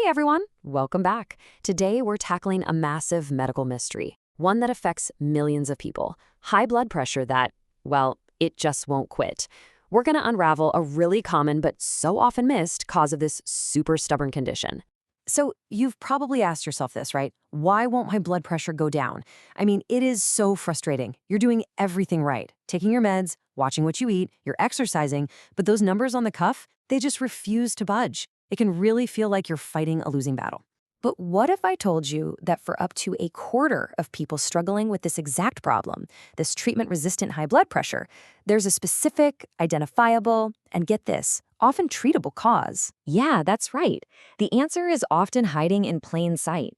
Hey everyone, welcome back. Today we're tackling a massive medical mystery, one that affects millions of people. High blood pressure that, well, it just won't quit. We're going to unravel a really common but so often missed cause of this super stubborn condition. So you've probably asked yourself this, right? Why won't my blood pressure go down? I mean, it is so frustrating. You're doing everything right, taking your meds, watching what you eat, you're exercising, but those numbers on the cuff, they just refuse to budge. It can really feel like you're fighting a losing battle. But what if I told you that for up to a quarter of people struggling with this exact problem, this treatment-resistant high blood pressure, there's a specific, identifiable, and get this, often treatable cause? Yeah, that's right. The answer is often hiding in plain sight.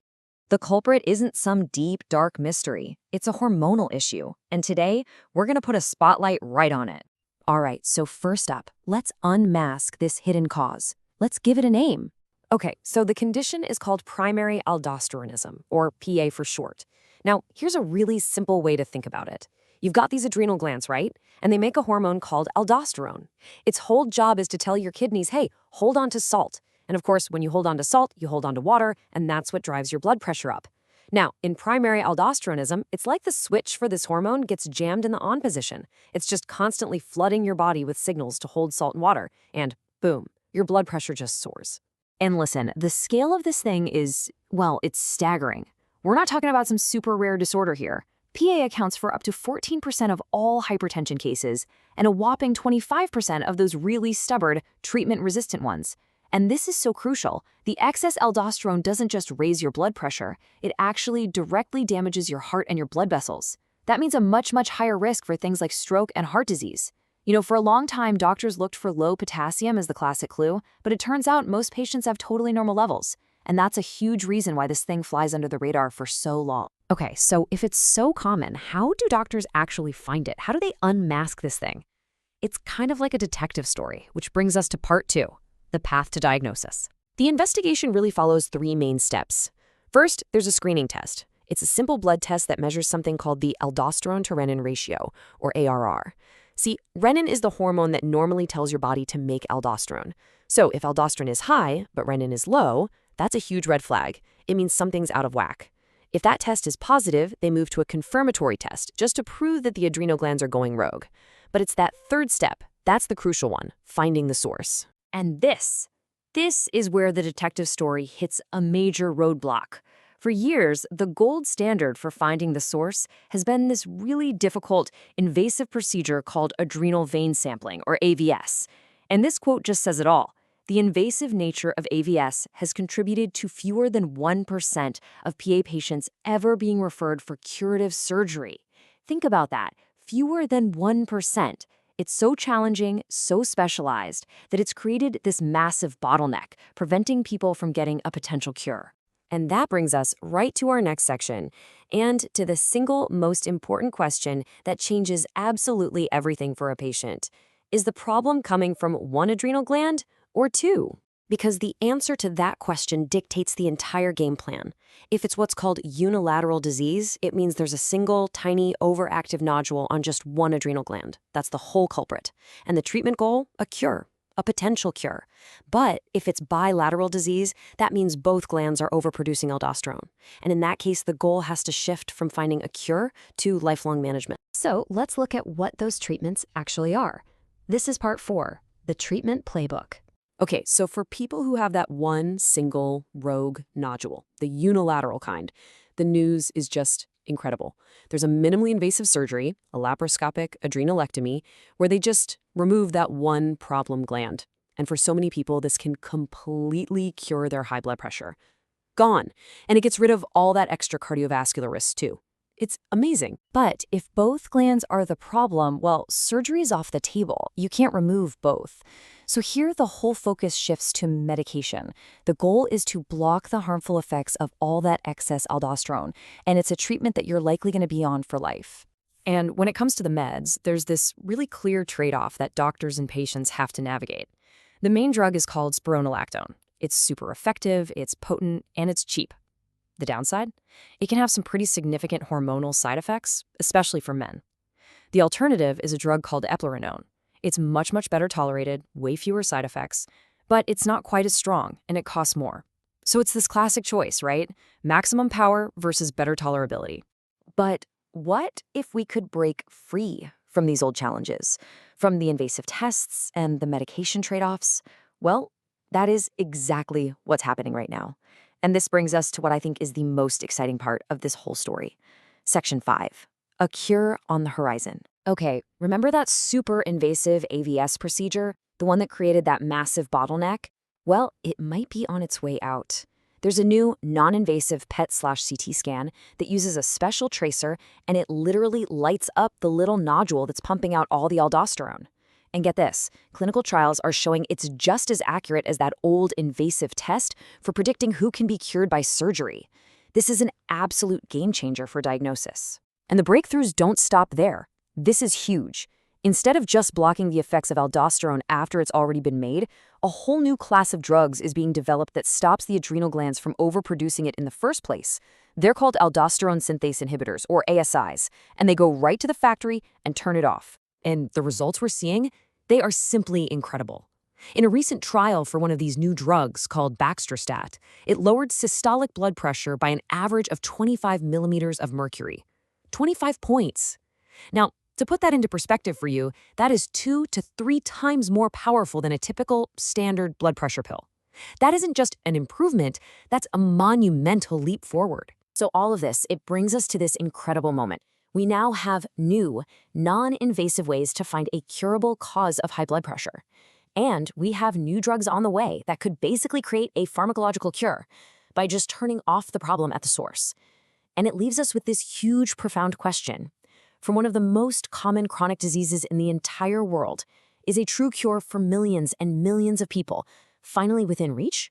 The culprit isn't some deep, dark mystery. It's a hormonal issue. And today, we're going to put a spotlight right on it. All right, so first up, let's unmask this hidden cause. Let's give it a name. Okay, so the condition is called primary aldosteronism, or PA for short. Now, here's a really simple way to think about it. You've got these adrenal glands, right? And they make a hormone called aldosterone. Its whole job is to tell your kidneys, hey, hold on to salt. And of course, when you hold on to salt, you hold on to water, and that's what drives your blood pressure up. Now, in primary aldosteronism, it's like the switch for this hormone gets jammed in the on position. It's just constantly flooding your body with signals to hold salt and water, and boom, your blood pressure just soars. And listen, the scale of this thing is, well, it's staggering. We're not talking about some super rare disorder here. PA accounts for up to 14% of all hypertension cases and a whopping 25% of those really stubborn, treatment-resistant ones. And this is so crucial. The excess aldosterone doesn't just raise your blood pressure, it actually directly damages your heart and your blood vessels. That means a much, much higher risk for things like stroke and heart disease. You know, for a long time, doctors looked for low potassium as the classic clue, but it turns out most patients have totally normal levels. And that's a huge reason why this thing flies under the radar for so long. Okay, so if it's so common, how do doctors actually find it? How do they unmask this thing? It's kind of like a detective story, which brings us to part 2, the path to diagnosis. The investigation really follows 3 main steps. First, there's a screening test. It's a simple blood test that measures something called the aldosterone-to-renin ratio, or ARR. See, renin is the hormone that normally tells your body to make aldosterone. So if aldosterone is high, but renin is low, that's a huge red flag. It means something's out of whack. If that test is positive, they move to a confirmatory test, just to prove that the adrenal glands are going rogue. But it's that third step, that's the crucial one, finding the source. And this is where the detective story hits a major roadblock. For years, the gold standard for finding the source has been this really difficult, invasive procedure called adrenal vein sampling, or AVS. And this quote just says it all. The invasive nature of AVS has contributed to fewer than 1% of PA patients ever being referred for curative surgery. Think about that, fewer than 1%. It's so challenging, so specialized, that it's created this massive bottleneck, preventing people from getting a potential cure. And that brings us right to our next section, and to the single most important question that changes absolutely everything for a patient. Is the problem coming from one adrenal gland or 2? Because the answer to that question dictates the entire game plan. If it's what's called unilateral disease, it means there's a single, tiny, overactive nodule on just one adrenal gland. That's the whole culprit. And the treatment goal? A cure. A potential cure. But if it's bilateral disease, that means both glands are overproducing aldosterone. And in that case, the goal has to shift from finding a cure to lifelong management. So let's look at what those treatments actually are. This is part 4, the treatment playbook. Okay, so for people who have that one single rogue nodule, the unilateral kind, the news is just incredible. There's a minimally invasive surgery, a laparoscopic adrenalectomy, where they just remove that one problem gland. And for so many people, this can completely cure their high blood pressure. Gone. And it gets rid of all that extra cardiovascular risk too. It's amazing. But if both glands are the problem, well, surgery is off the table. You can't remove both. So here the whole focus shifts to medication. The goal is to block the harmful effects of all that excess aldosterone, and it's a treatment that you're likely going to be on for life. And when it comes to the meds, there's this really clear trade-off that doctors and patients have to navigate. The main drug is called spironolactone. It's super effective, it's potent, and it's cheap. The downside? It can have some pretty significant hormonal side effects, especially for men. The alternative is a drug called eplerenone. It's much better tolerated, way fewer side effects, but it's not quite as strong, and it costs more. So it's this classic choice, right? Maximum power versus better tolerability. But what if we could break free from these old challenges, from the invasive tests and the medication trade-offs? Well, that is exactly what's happening right now. And this brings us to what I think is the most exciting part of this whole story. Section 5, a cure on the horizon. Okay, remember that super invasive AVS procedure, the one that created that massive bottleneck? Well, it might be on its way out. There's a new non-invasive PET/CT scan that uses a special tracer, and it literally lights up the little nodule that's pumping out all the aldosterone. And get this, clinical trials are showing it's just as accurate as that old invasive test for predicting who can be cured by surgery. This is an absolute game changer for diagnosis. And the breakthroughs don't stop there. This is huge. Instead of just blocking the effects of aldosterone after it's already been made, a whole new class of drugs is being developed that stops the adrenal glands from overproducing it in the first place. They're called aldosterone synthase inhibitors, or ASIs, and they go right to the factory and turn it off. And the results we're seeing? They are simply incredible. In a recent trial for one of these new drugs called baxdrostat, it lowered systolic blood pressure by an average of 25 millimeters of mercury. 25 points. Now, to put that into perspective for you, that is 2 to 3 times more powerful than a typical standard blood pressure pill. That isn't just an improvement, that's a monumental leap forward. So all of this, it brings us to this incredible moment. We now have new, non-invasive ways to find a curable cause of high blood pressure. And we have new drugs on the way that could basically create a pharmacological cure by just turning off the problem at the source. And it leaves us with this huge, profound question. From one of the most common chronic diseases in the entire world, is a true cure for millions and millions of people finally within reach?